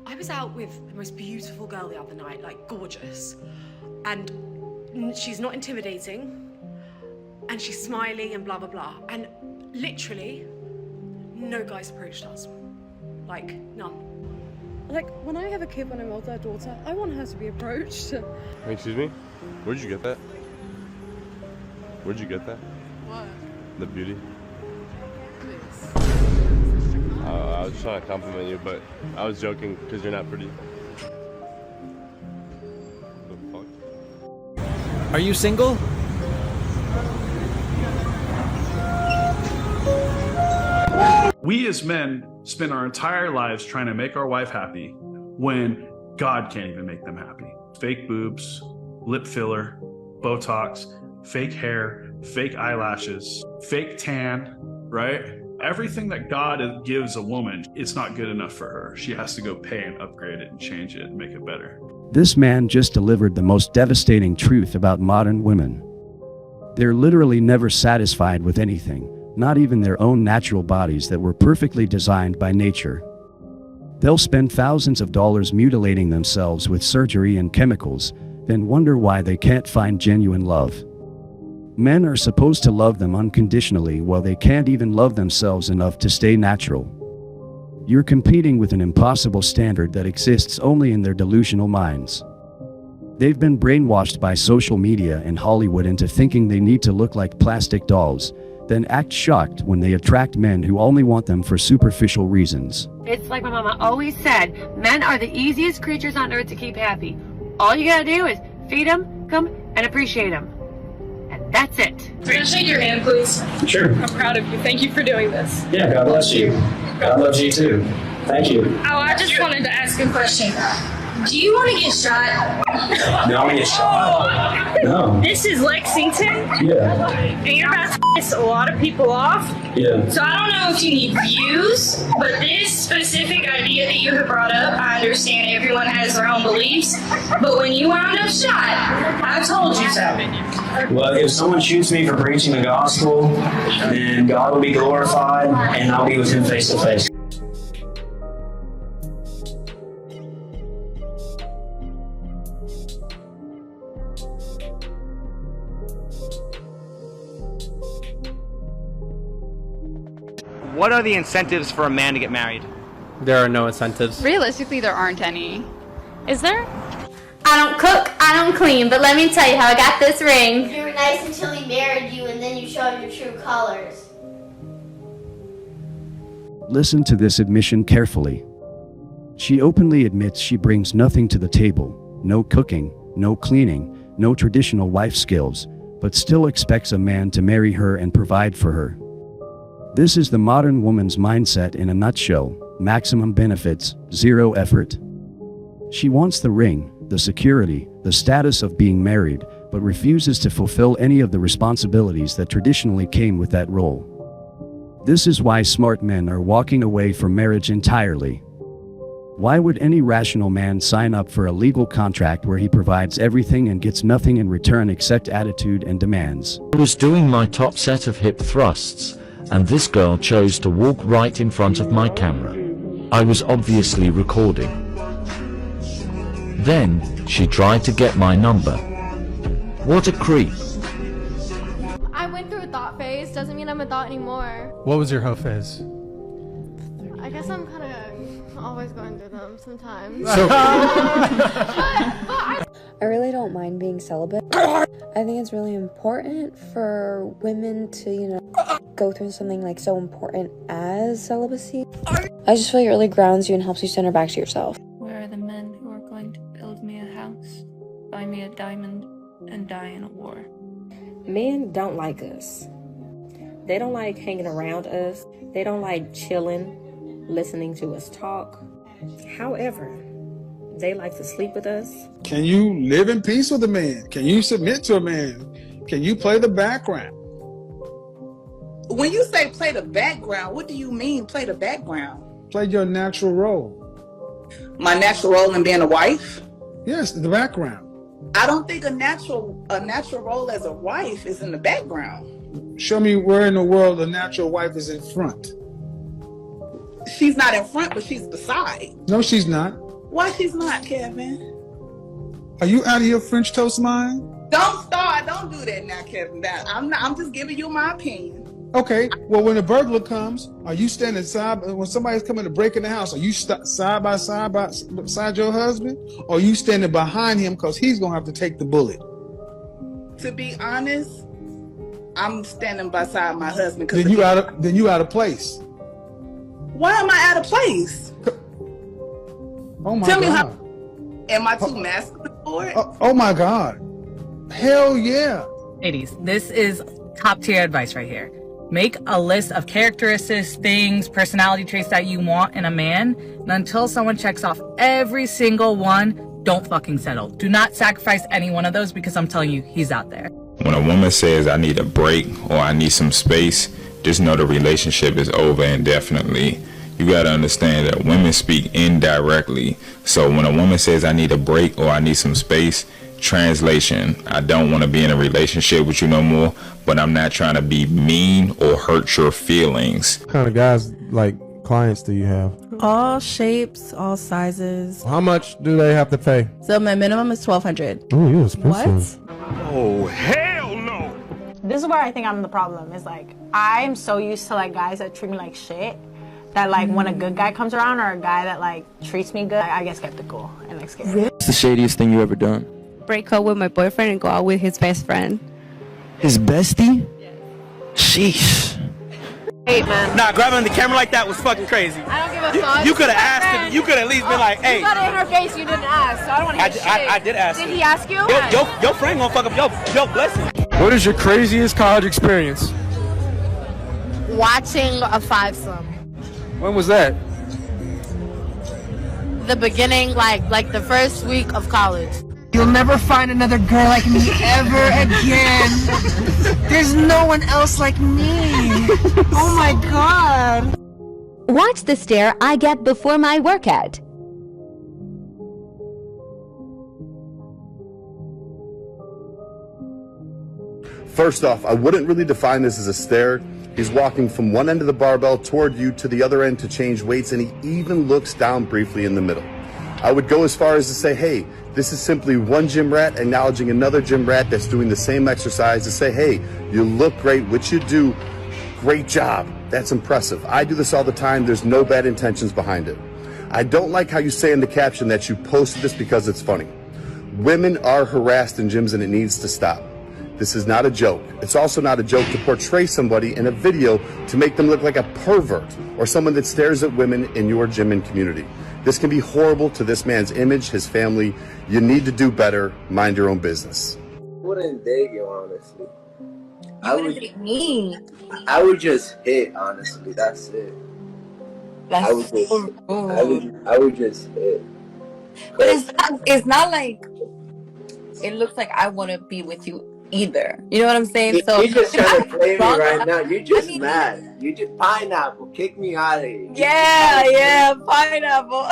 I was out with the most beautiful girl the other night, like gorgeous. And she's not intimidating. And she's smiling and blah, blah, blah. And literally, no guys approached us. Like, none. Like, when I have a kid, when I'm older, daughter, I want her to be approached. Excuse me? Where'd you get that? Where'd you get that? What? The beauty? I was trying to compliment you, but I was joking because you're not pretty. The fuck? Are you single? We as men spend our entire lives trying to make our wife happy when God can't even make them happy. Fake boobs, lip filler, Botox, fake hair, fake eyelashes, fake tan, right? Everything that God gives a woman, it's not good enough for her. She has to go pay and upgrade it and change it and make it better. This man just delivered the most devastating truth about modern women. They're literally never satisfied with anything, not even their own natural bodies that were perfectly designed by nature. They'll spend thousands of dollars mutilating themselves with surgery and chemicals, then wonder why they can't find genuine love. Men are supposed to love them unconditionally while they can't even love themselves enough to stay natural. You're competing with an impossible standard that exists only in their delusional minds. They've been brainwashed by social media and Hollywood into thinking they need to look like plastic dolls, then act shocked when they attract men who only want them for superficial reasons. It's like my mama always said, men are the easiest creatures on earth to keep happy. All you gotta do is feed them, come, and appreciate them. And that's it. Can I shake your hand, please? Sure. I'm proud of you. Thank you for doing this. Yeah, God bless you. God loves you too. Thank you. Oh, I just wanted to ask a question. Do you want to get shot? No, I'm gonna get shot. No. This is Lexington, Yeah. and you're about to piss a lot of people off. Yeah. So I don't know if you need views, but this specific idea that you have brought up, I understand everyone has their own beliefs, but when you wound up shot, I told you so. Well, if someone shoots me for preaching the gospel, then God will be glorified, and I'll be with Him face to face. What are the incentives for a man to get married? There are no incentives. Realistically, there aren't any. Is there? I don't cook, I don't clean, but let me tell you how I got this ring. You were nice until he married you, and then you showed your true colors. Listen to this admission carefully. She openly admits she brings nothing to the table, no cooking, no cleaning, no traditional wife skills, but still expects a man to marry her and provide for her. This is the modern woman's mindset in a nutshell: maximum benefits, zero effort. She wants the ring, the security, the status of being married, but refuses to fulfill any of the responsibilities that traditionally came with that role. This is why smart men are walking away from marriage entirely. Why would any rational man sign up for a legal contract where he provides everything and gets nothing in return except attitude and demands? I was doing my top set of hip thrusts, and this girl chose to walk right in front of my camera. I was obviously recording. Then, she tried to get my number. What a creep. I went through a thought phase, doesn't mean I'm a thought anymore. What was your hoe phase? I guess I'm kind of always going through them sometimes. So I really don't mind being celibate. I think it's really important for women to, go through something like so important as celibacy. I just feel like it really grounds you and helps you center back to yourself. Where are the men who are going to build me a house, buy me a diamond, and die in a war? Men don't like us. They don't like hanging around us. They don't like chilling, listening to us talk. However, they like to sleep with us. Can you live in peace with a man? Can you submit to a man? Can you play the background? When you say play the background, what do you mean play the background? Play your natural role. My natural role in being a wife? Yes, the background. I don't think a natural role as a wife is in the background. Show me where in the world a natural wife is in front. she's not in front, but she's beside. No, she's not. Why she's not, Kevin? Are you out of your French toast mind? Don't start. Don't do that now, Kevin. I'm just giving you my opinion. Okay, well, when a burglar comes, are you standing when somebody's coming to break in the house, are you side by side beside your husband? Or are you standing behind him because he's going to have to take the bullet? To be honest, I'm standing beside my husband. Then you out of place. Why am I out of place? Oh my God. Tell me how. Am I too masculine for it? Oh my God. Hell yeah. Ladies, this is top tier advice right here. Make a list of characteristics, things, personality traits that you want in a man. And until someone checks off every single one, don't fucking settle. Do not sacrifice any one of those, because I'm telling you, he's out there. When a woman says I need a break or I need some space, just know the relationship is over indefinitely. You got to understand that women speak indirectly. So when a woman says I need a break or I need some space, translation, I don't want to be in a relationship with you no more, but I'm not trying to be mean or hurt your feelings. What kind of guys, like clients, do you have? All shapes, all sizes. How much do they have to pay? So my minimum is $1,200. Oh, you're expensive. What? Oh, hell no! This is where I think I'm the problem. Is like I'm so used to like guys that treat me like shit that like when a good guy comes around or a guy that like treats me good, I get skeptical and like scared. What's the shadiest thing you ever done? Break up with my boyfriend and go out with his best friend. His bestie? Sheesh. Hey man. Nah, grabbing the camera like that was fucking crazy. I don't give a fuck. You could have asked him. You could have at least been like, hey. You got it in her face. You didn't ask. So I don't want to hear shit. I did ask. Did he ask you? Your friend gonna fuck up your blessing. What is your craziest college experience? Watching a fivesome. When was that? The beginning, like the first week of college. You'll never find another girl like me ever again. There's no one else like me. Oh my God. Watch the stare I get before my workout. First off, I wouldn't really define this as a stare. He's walking from one end of the barbell toward you to the other end to change weights, and he even looks down briefly in the middle. I would go as far as to say, hey, this is simply one gym rat acknowledging another gym rat that's doing the same exercise to say, hey, you look great, what you do, great job. That's impressive. I do this all the time. There's no bad intentions behind it. I don't like how you say in the caption that you posted this because it's funny. Women are harassed in gyms and it needs to stop. This is not a joke. It's also not a joke to portray somebody in a video to make them look like a pervert or someone that stares at women in your gym and community. This can be horrible to this man's image, his family. You need to do better. Mind your own business. Wouldn't date you, honestly. What does it mean? I would just hit, honestly. That's it. I would just hit. But it's not like it looks like I want to be with you either. You know what I'm saying? So you're just trying to play me right now. You're just mad. You just pineapple. Kick me out of here. Yeah, pineapple.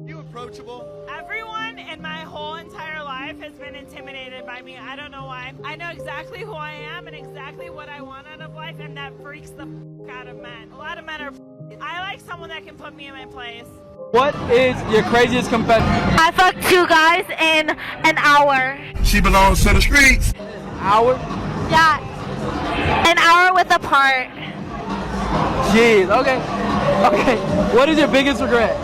You approachable? Everyone in my whole entire life has been intimidated by me. I don't know why. I know exactly who I am and exactly what I want out of life, and that freaks the out of men. A lot of men are. I like someone that can put me in my place. What is your craziest confession? I fucked 2 guys in an hour. She belongs to the streets. Hour? Yeah. An hour with a part. Jeez, okay. What is your biggest regret?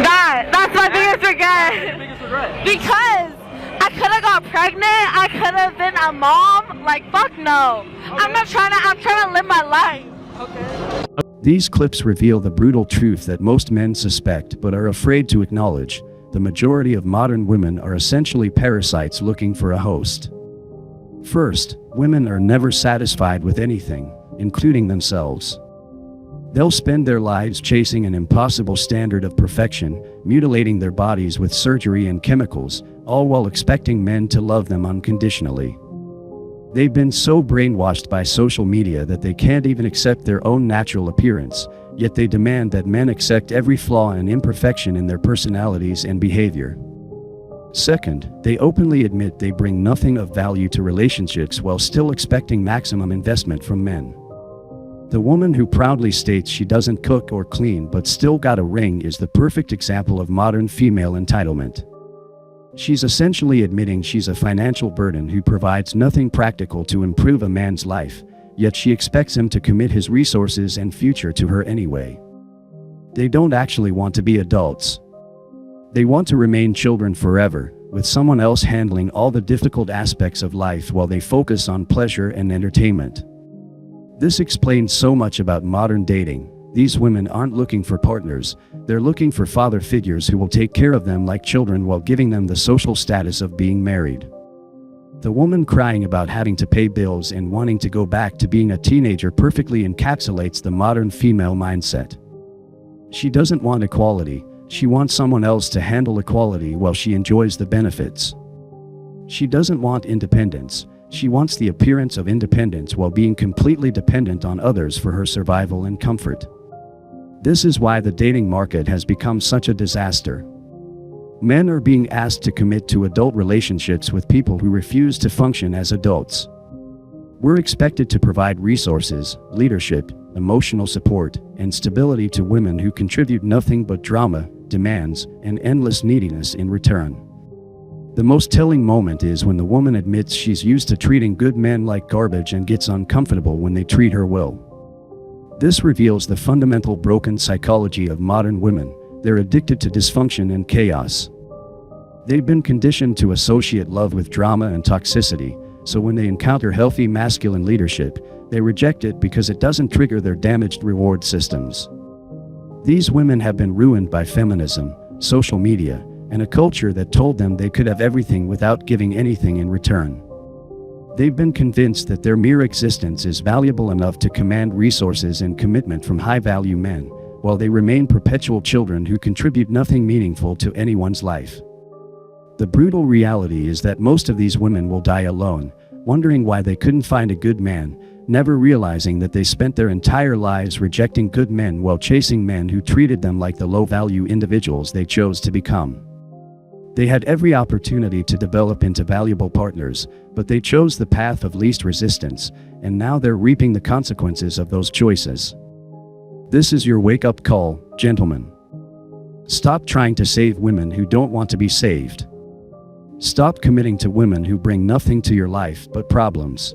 That's my biggest regret. What's your biggest regret? Because I could have got pregnant. I could have been a mom. Like, fuck no. Okay. I'm trying to live my life. Okay. These clips reveal the brutal truth that most men suspect but are afraid to acknowledge. The majority of modern women are essentially parasites looking for a host. First, women are never satisfied with anything, including themselves. They'll spend their lives chasing an impossible standard of perfection, mutilating their bodies with surgery and chemicals, all while expecting men to love them unconditionally. They've been so brainwashed by social media that they can't even accept their own natural appearance, yet they demand that men accept every flaw and imperfection in their personalities and behavior. Second, they openly admit they bring nothing of value to relationships while still expecting maximum investment from men. The woman who proudly states she doesn't cook or clean but still got a ring is the perfect example of modern female entitlement. She's essentially admitting she's a financial burden who provides nothing practical to improve a man's life, yet she expects him to commit his resources and future to her anyway. They don't actually want to be adults. They want to remain children forever, with someone else handling all the difficult aspects of life while they focus on pleasure and entertainment. This explains so much about modern dating. These women aren't looking for partners, they're looking for father figures who will take care of them like children while giving them the social status of being married. The woman crying about having to pay bills and wanting to go back to being a teenager perfectly encapsulates the modern female mindset. She doesn't want equality, she wants someone else to handle equality while she enjoys the benefits. She doesn't want independence, she wants the appearance of independence while being completely dependent on others for her survival and comfort. This is why the dating market has become such a disaster. Men are being asked to commit to adult relationships with people who refuse to function as adults. We're expected to provide resources, leadership, emotional support, and stability to women who contribute nothing but drama, demands, and endless neediness in return. The most telling moment is when the woman admits she's used to treating good men like garbage and gets uncomfortable when they treat her well. This reveals the fundamental broken psychology of modern women. They're addicted to dysfunction and chaos. They've been conditioned to associate love with drama and toxicity, so when they encounter healthy masculine leadership, they reject it because it doesn't trigger their damaged reward systems. These women have been ruined by feminism, social media, and a culture that told them they could have everything without giving anything in return. They've been convinced that their mere existence is valuable enough to command resources and commitment from high-value men, while they remain perpetual children who contribute nothing meaningful to anyone's life. The brutal reality is that most of these women will die alone, wondering why they couldn't find a good man, never realizing that they spent their entire lives rejecting good men while chasing men who treated them like the low-value individuals they chose to become. They had every opportunity to develop into valuable partners, but they chose the path of least resistance, and now they're reaping the consequences of those choices. This is your wake-up call, gentlemen. Stop trying to save women who don't want to be saved. Stop committing to women who bring nothing to your life but problems.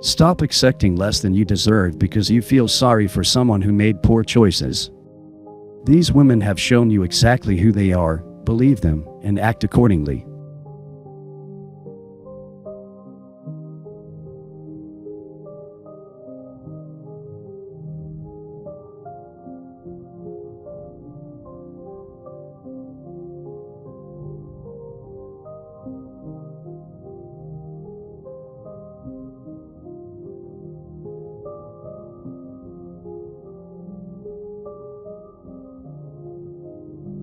Stop accepting less than you deserve because you feel sorry for someone who made poor choices. These women have shown you exactly who they are, believe them, and act accordingly.